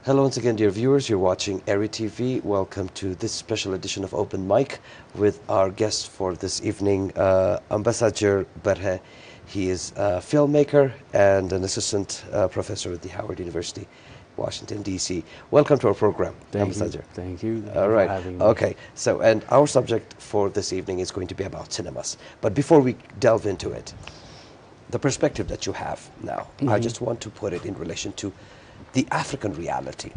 Hello once again, dear viewers. You're watching Airy TV. Welcome to this special edition of Open Mic with our guest for this evening, Ambesaggir Berhe. He is a filmmaker and an assistant professor at the Howard University, Washington, D.C. Welcome to our program, Thank you. Ambesaggir. Thank you. Thank All you for right. having me. Okay. So, and our subject for this evening is going to be about cinemas. But before we delve into it, the perspective that you have now, I just want to put it in relation to the African reality,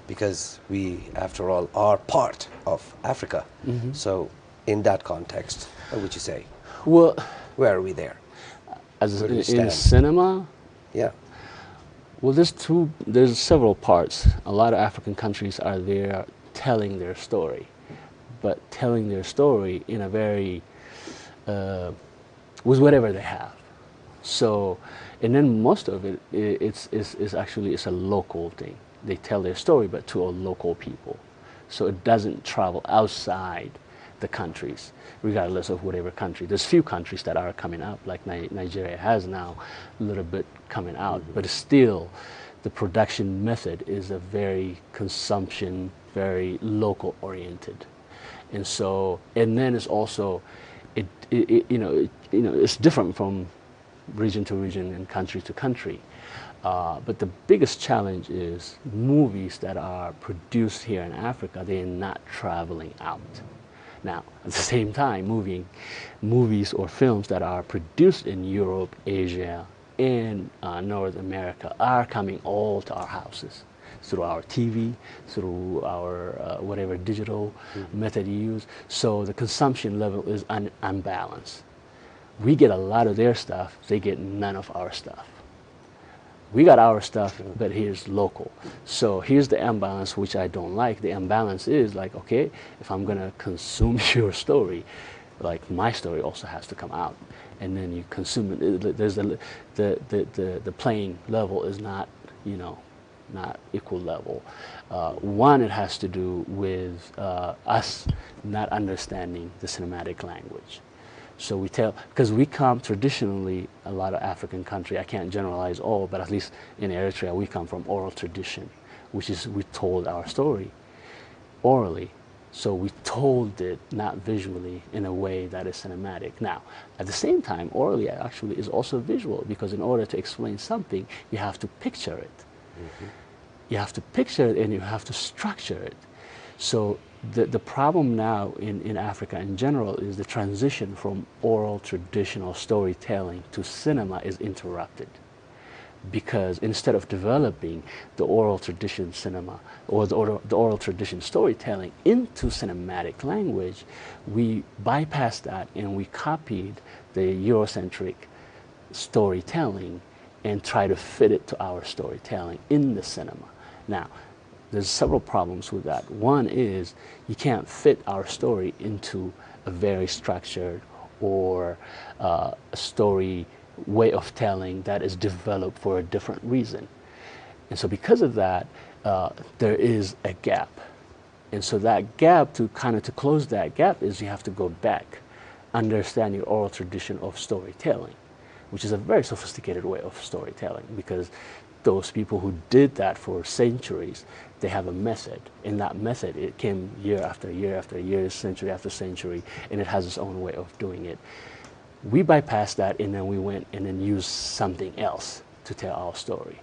because we, after all, are part of Africa. So, in that context, what would you say? Well, Where are we there? as Where do we in stand? cinema, Yeah. well, there's several parts. A lot of African countries are there telling their story, but telling their story in a very, with whatever they have. So, and then most of it, it's actually, it's a local thing. They tell their story, but to a local people. So it doesn't travel outside the countries, regardless of whatever country. There's few countries that are coming up, like Nigeria has now a little bit coming out, but still the production method is a very consumption, very local oriented. And so, and then it's also, it's different from region to region and country to country. But the biggest challenge is movies that are produced here in Africa, they're not traveling out. Now, at the same time, movies or films that are produced in Europe, Asia, and North America are coming all to our houses through our TV, through our whatever digital method you use. So the consumption level is unbalanced. We get a lot of their stuff, they get none of our stuff. We got our stuff, but here's local. So here's the imbalance, which I don't like. The imbalance is like, okay, if I'm gonna consume your story, like my story also has to come out, and then you consume it. There's the playing level is not, not equal level. One, it has to do with us not understanding the cinematic language. So we tell, because we come traditionally, a lot of African country, I can't generalize all, but at least in Eritrea, we come from oral tradition, which is we told our story orally. So we told it not visually in a way that is cinematic. Now, at the same time, orally actually is also visual, because in order to explain something, you have to picture it. You have to picture it and you have to structure it. So the problem now in Africa in general is the transition from oral traditional storytelling to cinema is interrupted, because instead of developing the oral tradition cinema or the oral tradition storytelling into cinematic language, we bypassed that and we copied the Eurocentric storytelling and try to fit it to our storytelling in the cinema. Now, there's several problems with that. One is you can't fit our story into a very structured or a story way of telling that is developed for a different reason. And so because of that, there is a gap. And so that gap, to close that gap, is you have to go back, understand your oral tradition of storytelling, which is a very sophisticated way of storytelling, because those people who did that for centuries, they have a method. And that method, it came year after year after year, century after century, and it has its own way of doing it. We bypassed that, and then we went and then used something else to tell our story.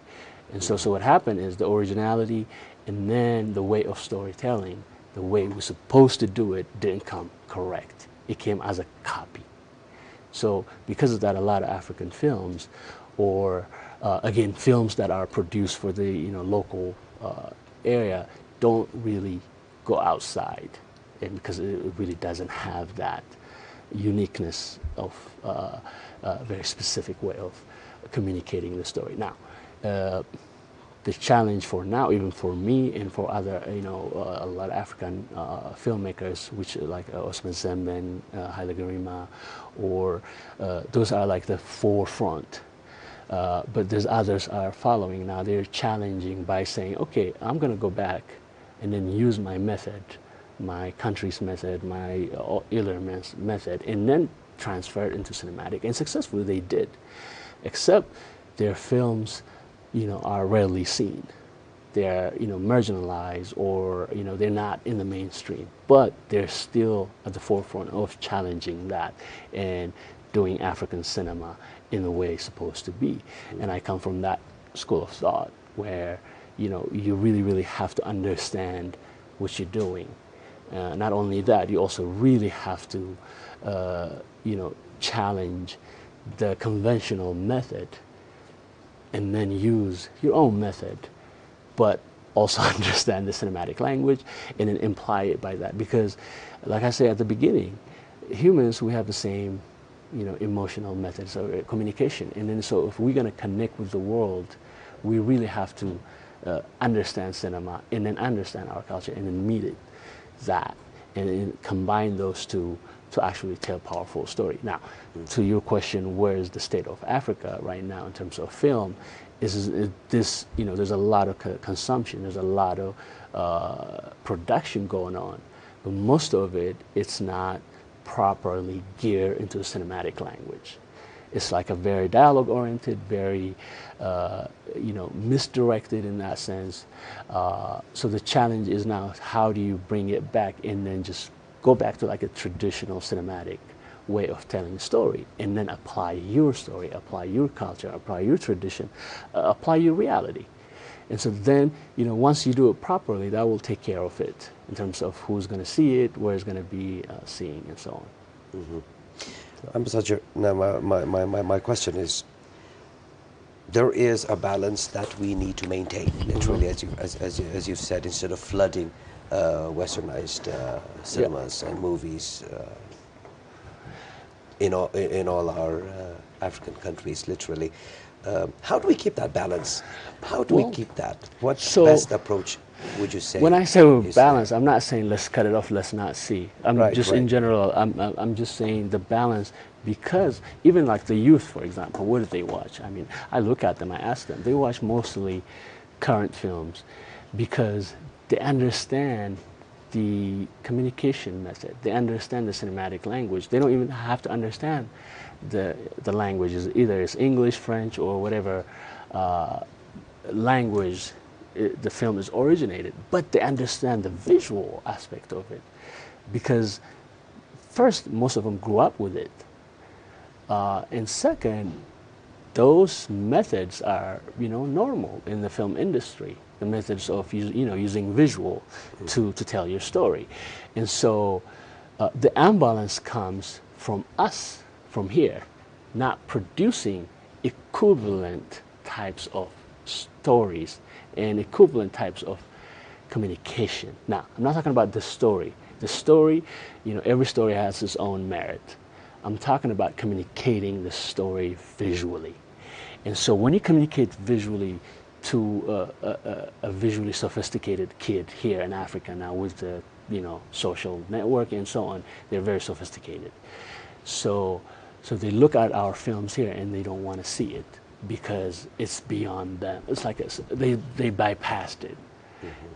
And so what happened is the originality and then the way of storytelling, the way we're supposed to do it, didn't come correct. It came as a copy. So because of that, a lot of African films, or again, films that are produced for the local area, don't really go outside, and because it really doesn't have that uniqueness of a very specific way of communicating the story. Now, the challenge for now, even for me and for other, a lot of African filmmakers, which like Osman Zemben, Haile Gerima, or those are like the forefront. But there's others are following now. They're challenging by saying, okay, I'm going to go back and then use my method, my country's method, my Euler method, and then transfer it into cinematic. And successfully they did, except their films, are rarely seen. they're marginalized, or they're not in the mainstream, but they're still at the forefront of challenging that and doing African cinema in the way it's supposed to be. And I come from that school of thought where you really have to understand what you're doing. Not only that, you also really have to challenge the conventional method and then use your own method, but also understand the cinematic language and then imply it by that. Because like I said at the beginning, humans, we have the same emotional methods of communication. And then so if we're going to connect with the world, we really have to understand cinema and then understand our culture and then meet it that and then combine those two to actually tell a powerful story. Now, to your question, where is the state of Africa right now in terms of film? Is this, there's a lot of consumption, there's a lot of production going on, but most of it, it's not properly geared into the cinematic language. It's like a very dialogue-oriented, very, misdirected in that sense. So the challenge is now, how do you bring it back and then just go back to like a traditional cinematic way of telling a story, and then apply your story, apply your culture, apply your tradition, apply your reality. And so then, once you do it properly, that will take care of it in terms of who's going to see it, where it's going to be seeing, and so on. Mm-hmm. Ambesaggir, now my question is, there is a balance that we need to maintain, literally, as you've said, instead of flooding westernized cinemas and movies in all our African countries, literally. How do we keep that balance? How do we keep that? What's the best approach, would you say? When I say balance, I'm not saying let's cut it off, let's not see. In general, I'm just saying the balance, because even like the youth, for example, what do they watch? I mean, I look at them, I ask them, they watch mostly current films because they understand the communication method. They understand the cinematic language. They don't even have to understand the languages. Either it's English, French, or whatever language the film is originated. But they understand the visual aspect of it, because first, most of them grew up with it, and second, those methods are normal in the film industry. The methods of using visual to tell your story. And so the imbalance comes from us, from here, not producing equivalent types of stories and equivalent types of communication. Now, I'm not talking about the story. The story, every story has its own merit. I'm talking about communicating the story visually. And so when you communicate visually to a visually sophisticated kid here in Africa now, with the social network and so on, they're very sophisticated. So they look at our films here and they don't want to see it because it's beyond them. It's like they bypassed it.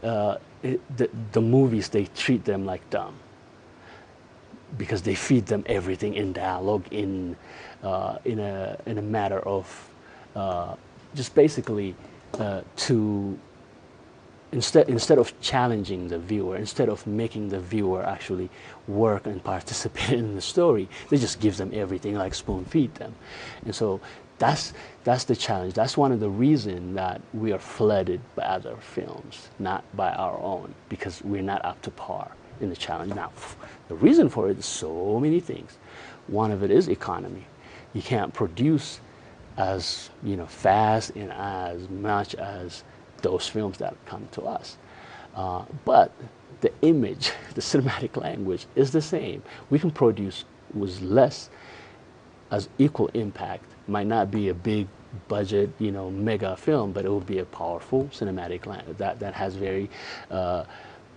Mm-hmm. The movies, they treat them like dumb because they feed them everything in dialogue, in a matter of just basically. Instead of challenging the viewer, instead of making the viewer actually work and participate in the story, they just give them everything, like spoon feed them. And so that's the challenge. That's one of the reasons that we are flooded by other films, not by our own, because we're not up to par in the challenge. Now, the reason for it is so many things. One of it is economy. You can't produce as fast and as much as those films that come to us, but the image, the cinematic language is the same. We can produce with less, as equal impact. Might not be a big budget, mega film, but it will be a powerful cinematic language that has very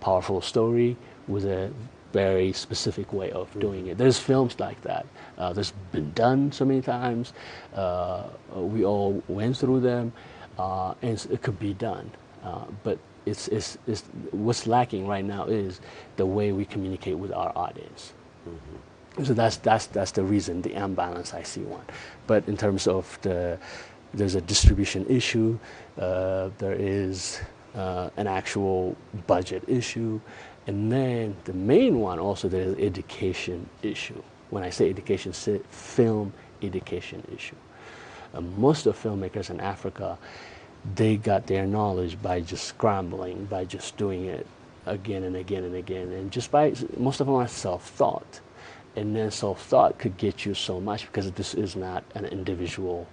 powerful story with a very specific way of doing it. There's films like that. There's been done so many times. We all went through them, and it could be done. But it's what's lacking right now is the way we communicate with our audience. Mm-hmm. So that's the reason, the imbalance, I see one. But in terms of there's a distribution issue. There is an actual budget issue. And then the main one also, there's education issue. When I say education, film education issue. Most of filmmakers in Africa, they got their knowledge by just scrambling, by just doing it again and again and again. And just by, most of them are self-taught. And then self-taught could get you so much because this is not an individual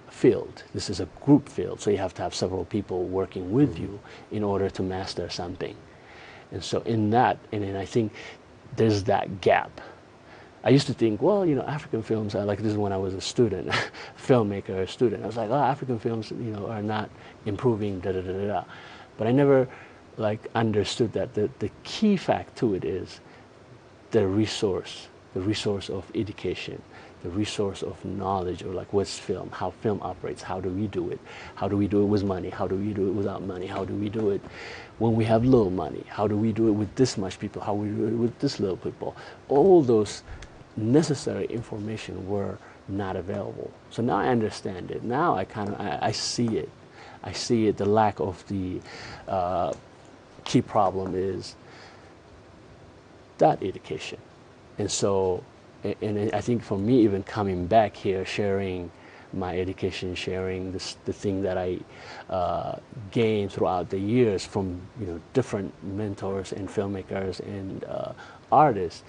field. This is a group field. So you have to have several people working with you in order to master something. And so in that, and then I think there's that gap. I used to think, well, you know, African films are like, this is when I was a student, filmmaker or student. I was like, oh, African films, you know, are not improving, da da da da da. But I never like understood that the key fact to it is the resource of education, the resource of knowledge, or like what's film, how film operates, how do we do it with money, how do we do it without money, how do we do it when we have little money, how do we do it with this much people, how we do it with this little people. All those necessary information were not available. So now I understand it. Now I see it. I see it. The lack of the key problem is that education. And so, and I think for me, even coming back here, sharing my education, sharing the thing that I gained throughout the years from, you know, different mentors and filmmakers and artists,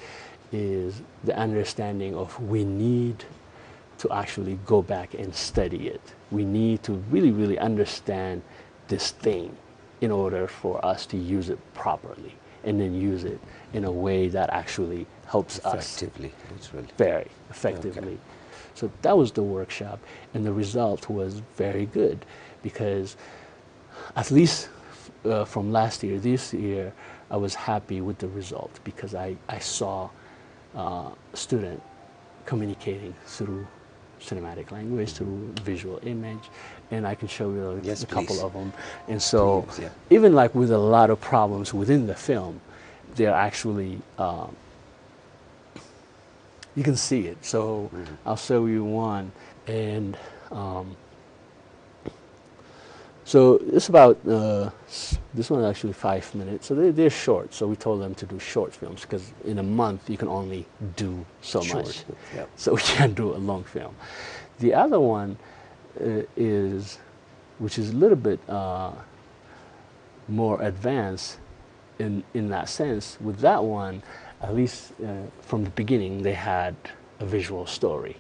is the understanding of we need to actually go back and study it. We need to really, really understand this thing in order for us to use it properly, and then use it in a way that actually helps effectively, us literally. Very effectively. Okay. So that was the workshop, and the result was very good, because at least from last year, this year, I was happy with the result, because I saw student communicating through cinematic language, through visual image, and I can show you a couple of them. And so please, yeah. Even like with a lot of problems within the film, they're actually, you can see it. So I'll show you one. And so it's about, this one is actually 5 minutes. So they're short. So we told them to do short films, because in a month you can only do so much. Yep. So we can't do a long film. The other one is, which is a little bit more advanced in that sense. With that one, at least from the beginning, they had a visual story.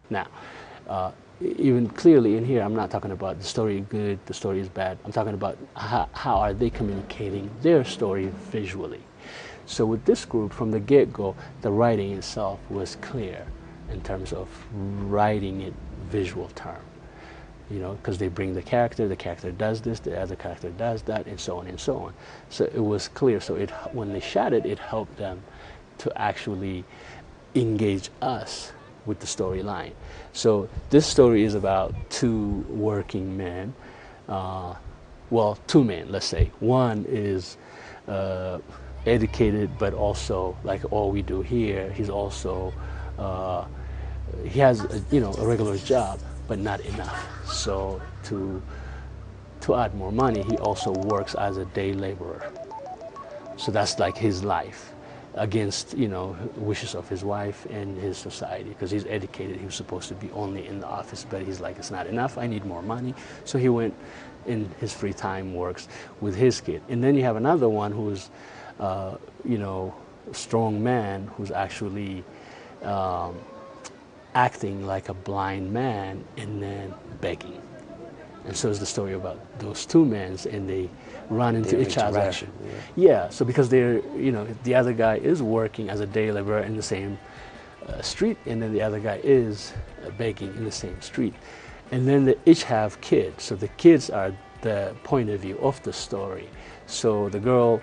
Now, even clearly in here, I'm not talking about the story is good, the story is bad. I'm talking about how are they communicating their story visually. So with this group, from the get-go, the writing itself was clear in terms of writing it visual term. You know, because they bring the character does this, the other character does that, and so on and so on. So it was clear. So when they shot it, it helped them to actually engage us with the storyline. So this story is about two working men, well, two men, let's say. One is educated, but also, like all we do here, he's also, he has a regular job, but not enough. So to add more money, he also works as a day laborer. So that's like his life against, wishes of his wife and his society, because he's educated. He was supposed to be only in the office, but he's like, it's not enough. I need more money. So he went in his free time, works with his kid. And then you have another one who's, a strong man who's actually acting like a blind man and then begging. And so it's the story about those two men, and they run into each other. Yeah, so because they're, the other guy is working as a day laborer in the same street, and then the other guy is begging in the same street. And then they each have kids, so the kids are the point of view of the story. So the girl,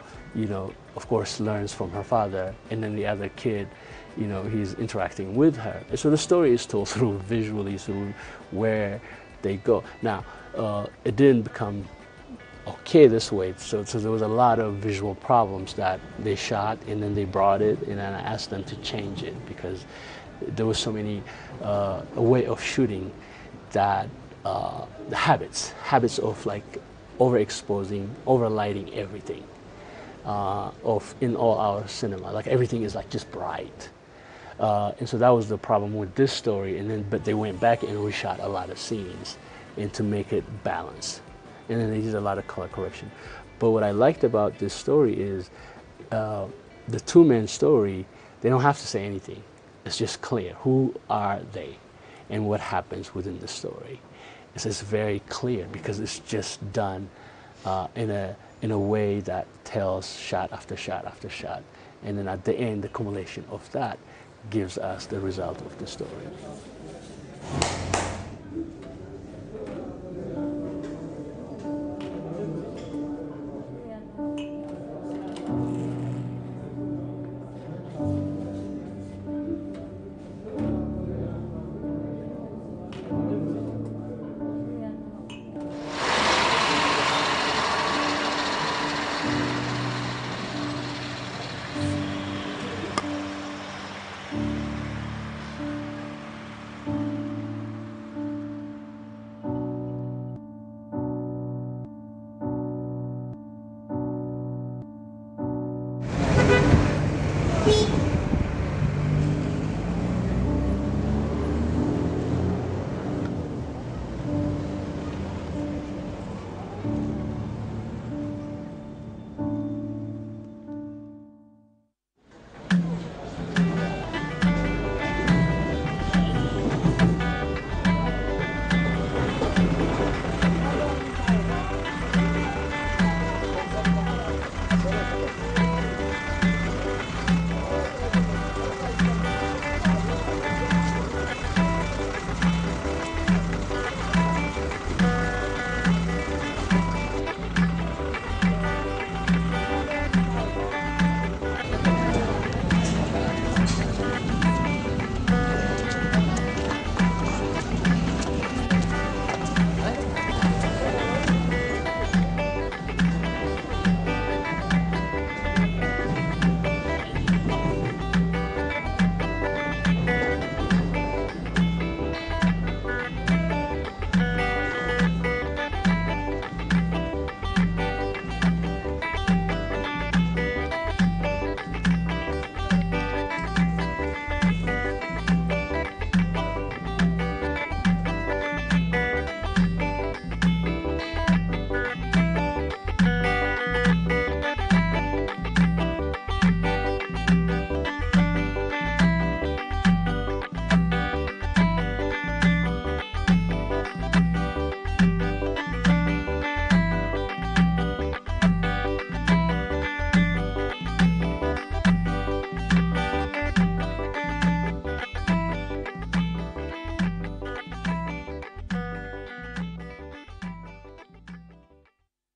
of course, learns from her father, and then the other kid, he's interacting with her. And so the story is told through visually, through where they go. Now, it didn't become okay this way, so there was a lot of visual problems that they shot, and then they brought it, and then I asked them to change it because there was so many a way of shooting that the habits of like overexposing, overlighting everything in all our cinema, like everything is like just bright. And so that was the problem with this story, but they went back and reshot a lot of scenes and to make it balance. And then they did a lot of color correction. But what I liked about this story is the two-man story, they don't have to say anything. It's just clear. Who are they and what happens within the story? It's just very clear because it's just done in a way that tells shot after shot after shot. And then at the end, the accumulation of that gives us the result of the story.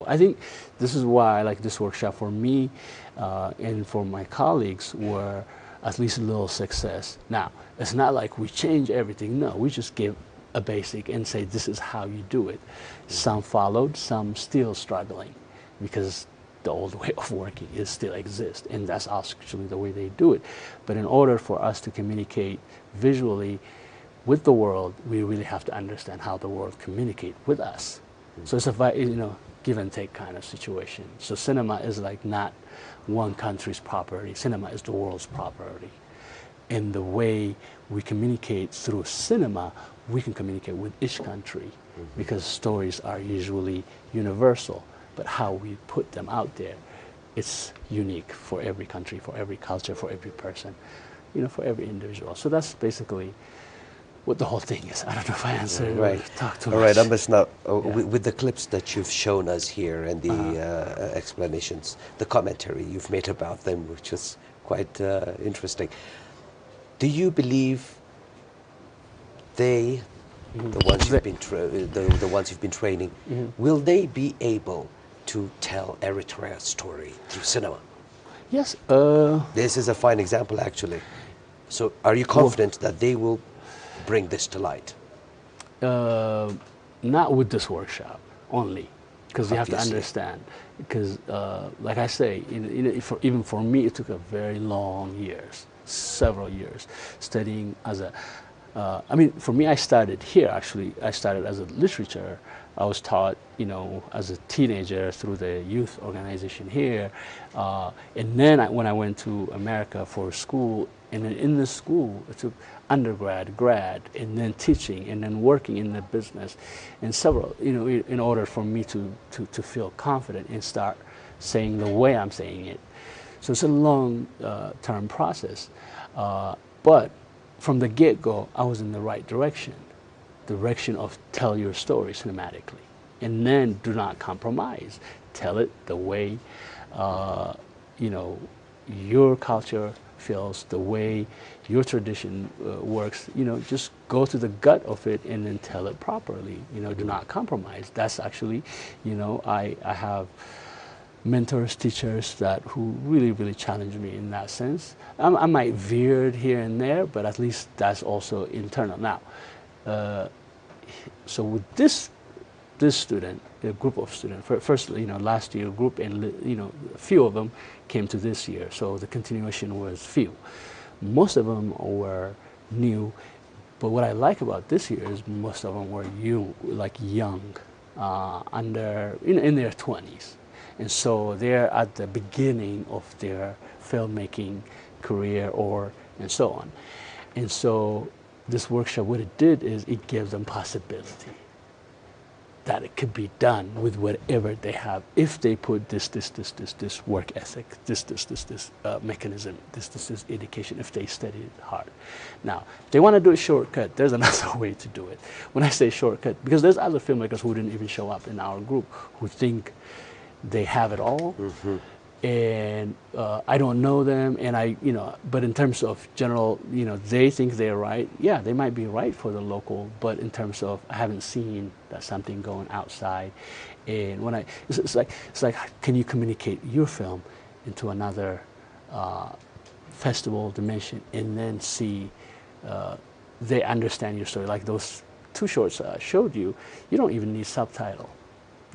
I think this is why I like this workshop for me and for my colleagues, where at least a little success. Now, it's not like we change everything. No, we just give a basic and say this is how you do it. Some followed, some still struggling because the old way of working is still exists, and that's actually the way they do it. But in order for us to communicate visually with the world, we really have to understand how the world communicate with us. So it's a give and take kind of situation. So cinema is like not one country's property. Cinema is the world's property. And the way we communicate through cinema, we can communicate with each country because stories are usually universal. But how we put them out there, it's unique for every country, for every culture, for every person, for every individual. So that's basically what the whole thing is. I don't know if I answered or talked too much. All right, Ambas, now, with the clips that you've shown us here and the explanations, the commentary you've made about them, which is quite interesting, do you believe the ones you've been the ones you've been training, will they be able to tell Eritrea's story through cinema? Yes. This is a fine example, actually. So are you confident that they will bring this to light? Not with this workshop only, because you have to understand. Because, like I say, even for me, it took a very long years, several years, studying as a. I mean, for me, I started here. Actually, I started as a literature. I was taught, as a teenager through the youth organization here, and then when I went to America for school, and then in the school, it took undergrad, grad, and then teaching, and then working in the business, and several, in order for me to feel confident and start saying the way I'm saying it. So it's a long-term process, but from the get-go, I was in the right direction of tell your story cinematically, and then do not compromise. Tell it the way, your culture feels, the way your tradition works. Just go to the gut of it and then tell it properly. Do not compromise. That's actually, I have mentors, teachers who really challenge me in that sense. I might veer here and there, but at least that's also internal. Now, so with this student, a group of students, first, last year group, and a few of them came to this year. So the continuation was few. Most of them were new, but what I like about this year is most of them were young, under in their 20s. And so they're at the beginning of their filmmaking career and so on. And so this workshop, what it did is it gives them possibility that it could be done with whatever they have if they put this work ethic, this mechanism, this education, if they study it hard. Now, if they want to do a shortcut, there's another way to do it. When I say shortcut, because there's other filmmakers who didn't even show up in our group who think they have it all, and I don't know them, and but in terms of general, they think they're right. Yeah, they might be right for the local, but in terms of I haven't seen that something going outside, and when it's like can you communicate your film into another festival dimension and then see they understand your story? Like those two shorts I showed you, you don't even need subtitle.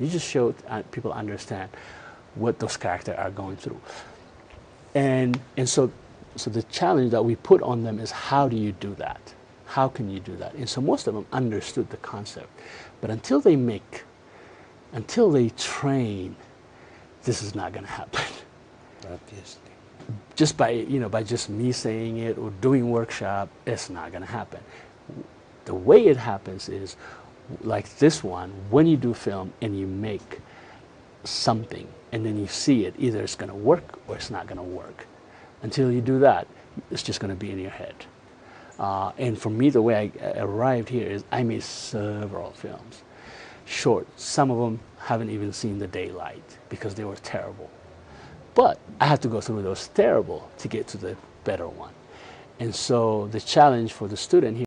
You just showed people understand what those characters are going through. And so the challenge that we put on them is, how do you do that? How can you do that? And so most of them understood the concept. But until they train, this is not going to happen. Obviously. Just by just me saying it or doing workshop, it's not going to happen. The way it happens is, like this one, when you do film and you make something and then you see it, either it's going to work or it's not going to work. Until you do that, it's just going to be in your head. And for me, the way I arrived here is I made several films, short. Some of them haven't even seen the daylight because they were terrible. But I had to go through those terrible to get to the better one. And so the challenge for the student here